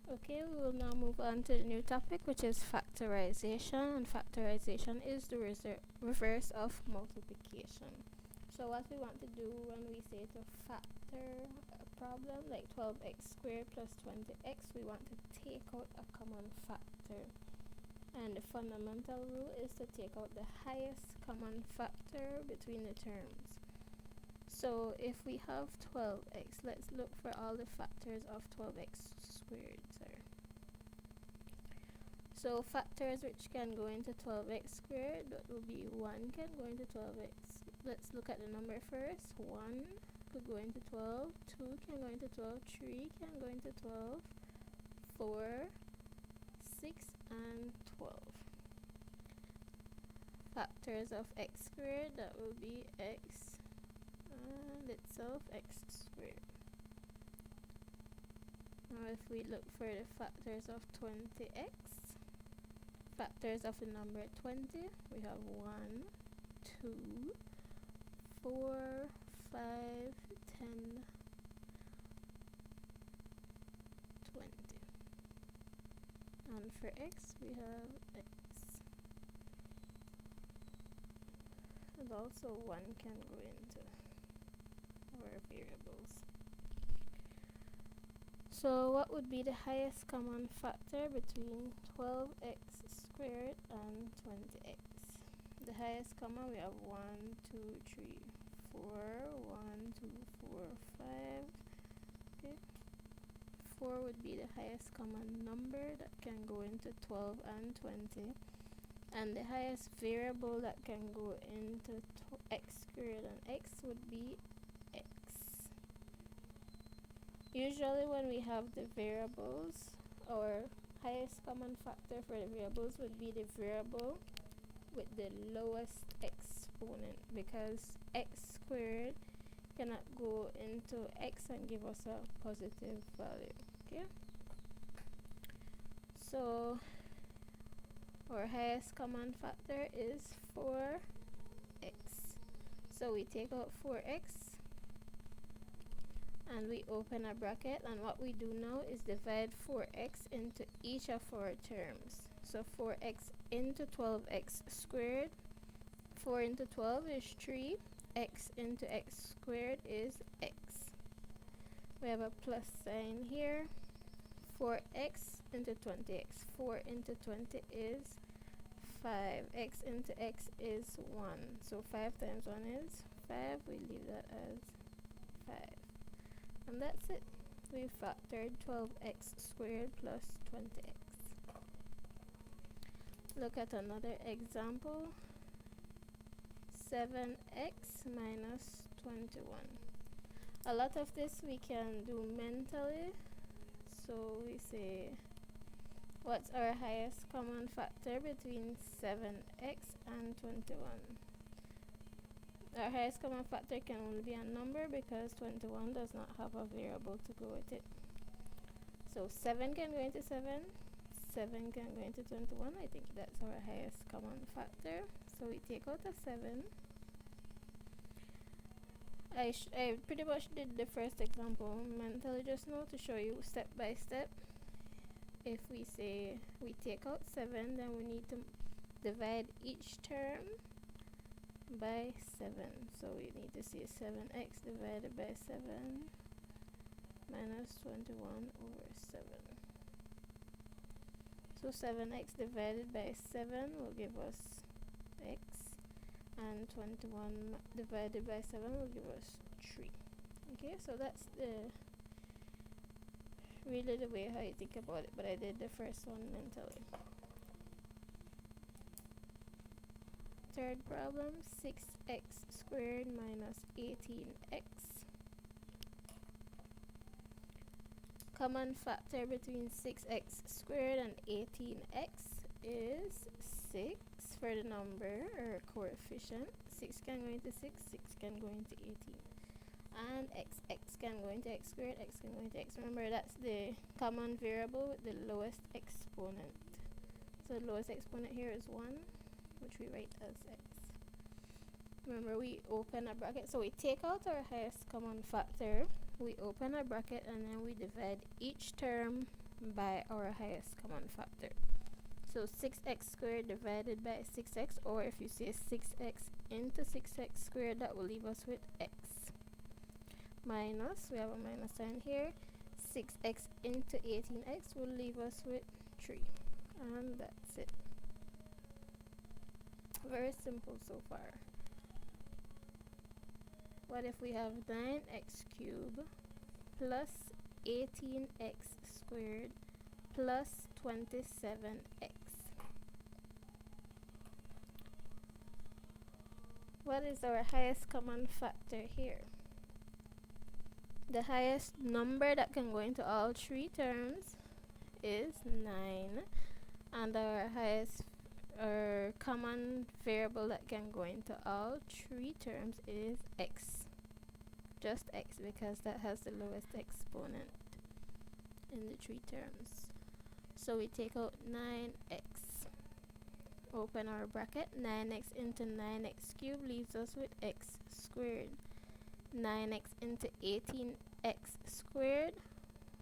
Okay, we will now move on to the new topic, which is factorization. And factorization is the reverse of multiplication. So what we want to do when we say to factor a problem like 12x squared plus 20x, we want to take out a common factor. And the fundamental rule is to take out the highest common factor between the terms. So if we have 12x, let's look for all the factors of 12x squared. So factors which can go into 12x squared, that will be 1 can go into 12x. Let's look at the number first. 1 could go into 12, 2 can go into 12, 3 can go into 12, 4, 6 and 12. Factors of x squared, that will be x and itself x squared. Now if we look for the factors of 20x, factors of the number 20, we have 1, 2, 4, 5, 10, 20. And for x, we have x. And also 1 can go into our variables. So what would be the highest common factor between 12x squared and 20x? The highest common, we have 1, 2, 3, 4, 1, 2, 4, 5. Okay. 4 would be the highest common number that can go into 12 and 20. And the highest variable that can go into x squared and x would be x. Usually when we have the variables, our highest common factor for the variables would be the variable with the lowest exponent, because x squared cannot go into x and give us a positive value. Okay, so our highest common factor is 4x. So we take out 4x and we open a bracket, and what we do now is divide 4x into each of our terms. So 4x into 12x squared, 4 into 12 is 3, x into x squared is x. We have a plus sign here. 4x into 20x, 4 into 20 is 5, x into x is 1. So 5 times 1 is 5, we leave that as 5. And that's it. We factored 12x squared plus 20x. Look at another example. 7x minus 21. A lot of this we can do mentally. So we say, what's our highest common factor between 7x and 21? Our highest common factor can only be a number because 21 does not have a variable to go with it. So 7 can go into 7, 7 can go into 21. I think that's our highest common factor. So we take out a 7. I pretty much did the first example mentally just now to show you step by step. If we say we take out 7, then we need to divide each term by 7. So we need to say 7x divided by 7 minus 21 over 7. So 7x divided by 7 will give us x, and 21 divided by 7 will give us 3. Okay, so that's really the way how you think about it, but I did the first one mentally. Third problem, 6x squared minus 18x. Common factor between 6x squared and 18x is 6 for the number or coefficient. 6 can go into 6, 6 can go into 18. And x can go into x squared, x can go into x. Remember, that's the common variable with the lowest exponent. So the lowest exponent here is 1, which we write as x. Remember, we open a bracket, so we take out our highest common factor, we open a bracket, and then we divide each term by our highest common factor. So 6x squared divided by 6x, or if you say 6x into 6x squared, that will leave us with x. Minus, we have a minus sign here, 6x into 18x will leave us with 3. And that's it. Very simple so far. What if we have 9x cubed plus 18x squared plus 27x? What is our highest common factor here? The highest number that can go into all three terms is 9, and our common variable that can go into all three terms is x. Just x, because that has the lowest exponent in the three terms. So we take out 9x. Open our bracket. 9x into 9x cubed leaves us with x squared. 9x into 18x squared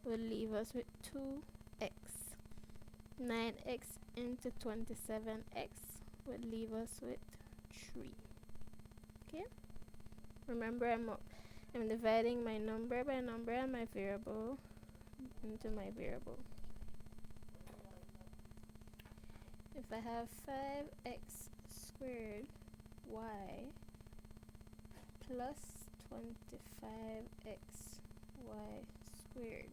will leave us with 2x. 9x into 27x will leave us with 3. Okay? Remember, I'm dividing my number by number and my variable into my variable. If I have 5x squared y plus 25x y squared,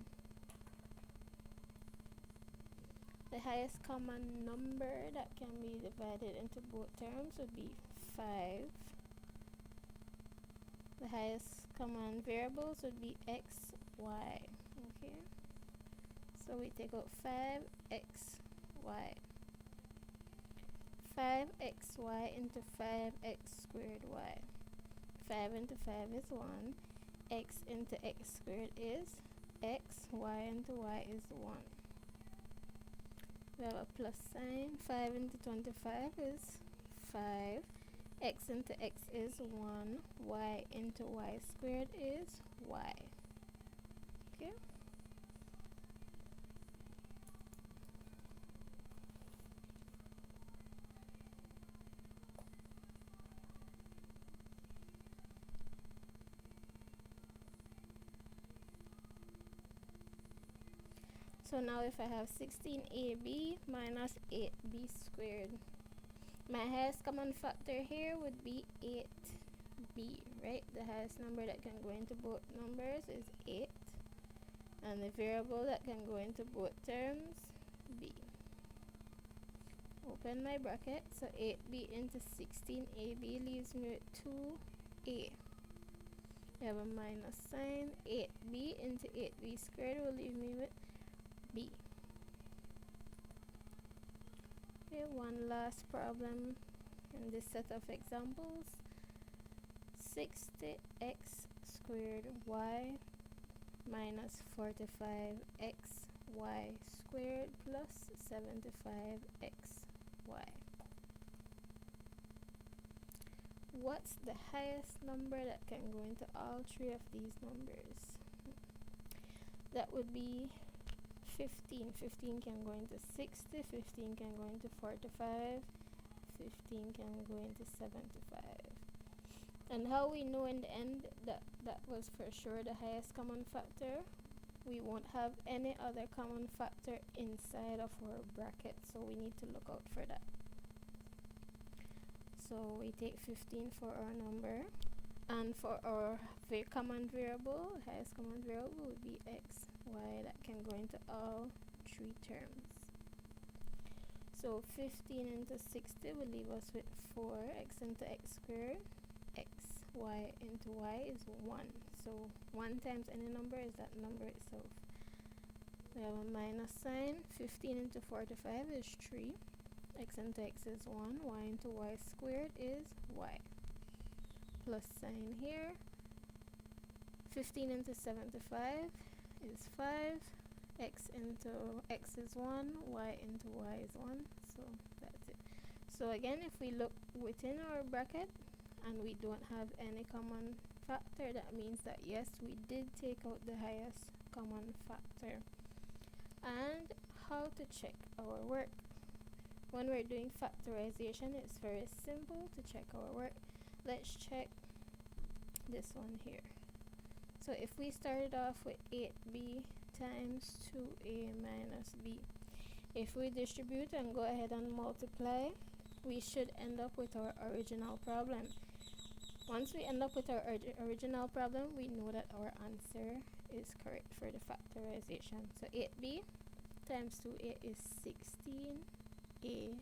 the highest common number that can be divided into both terms would be 5. The highest common variables would be x, y. Okay? So we take out 5x, y. 5xy into 5x squared y. 5 into 5 is 1. X into x squared is x. Y into y is 1. We have a plus sign. 5 into 25 is 5. X into x is 1. Y into y squared is y. Okay? So now if I have 16ab minus 8b squared, my highest common factor here would be 8b, right? The highest number that can go into both numbers is 8, and the variable that can go into both terms, b. Open my bracket, so 8b into 16ab leaves me with 2a. We have a minus sign. 8b into 8b squared will leave me with b. Okay, one last problem in this set of examples. 60x squared y minus 45x y squared plus 75x y. What's the highest number that can go into all three of these numbers? That would be 15. 15 can go into 60, 15 can go into 45, 15 can go into 75. And how we know in the end that that was for sure the highest common factor? We won't have any other common factor inside of our bracket, so we need to look out for that. So we take 15 for our number, and for our common variable, highest common variable would be x, y, that can go into all three terms. So 15 into 60 will leave us with 4. X into x squared, x. Y into y is 1. So 1 times any number is that number itself. We have a minus sign. 15 into 45 is 3. X into x is 1. Y into y squared is y. Plus sign here. 15 into 75 is 5. X into x is 1. Y into y is 1. So that's it. So again, if we look within our bracket and we don't have any common factor, that means that yes, we did take out the highest common factor. And how to check our work. When we're doing factorization, it's very simple to check our work. Let's check this one here. So if we started off with 8b times 2a minus b, if we distribute and go ahead and multiply, we should end up with our original problem. Once we end up with our original problem, we know that our answer is correct for the factorization. So 8b times 2a is 16ab.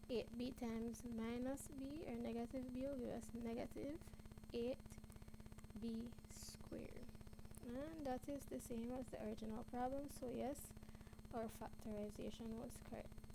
8b times minus b, or negative b, will give us negative 8b squared. And that is the same as the original problem, so yes, our factorization was correct.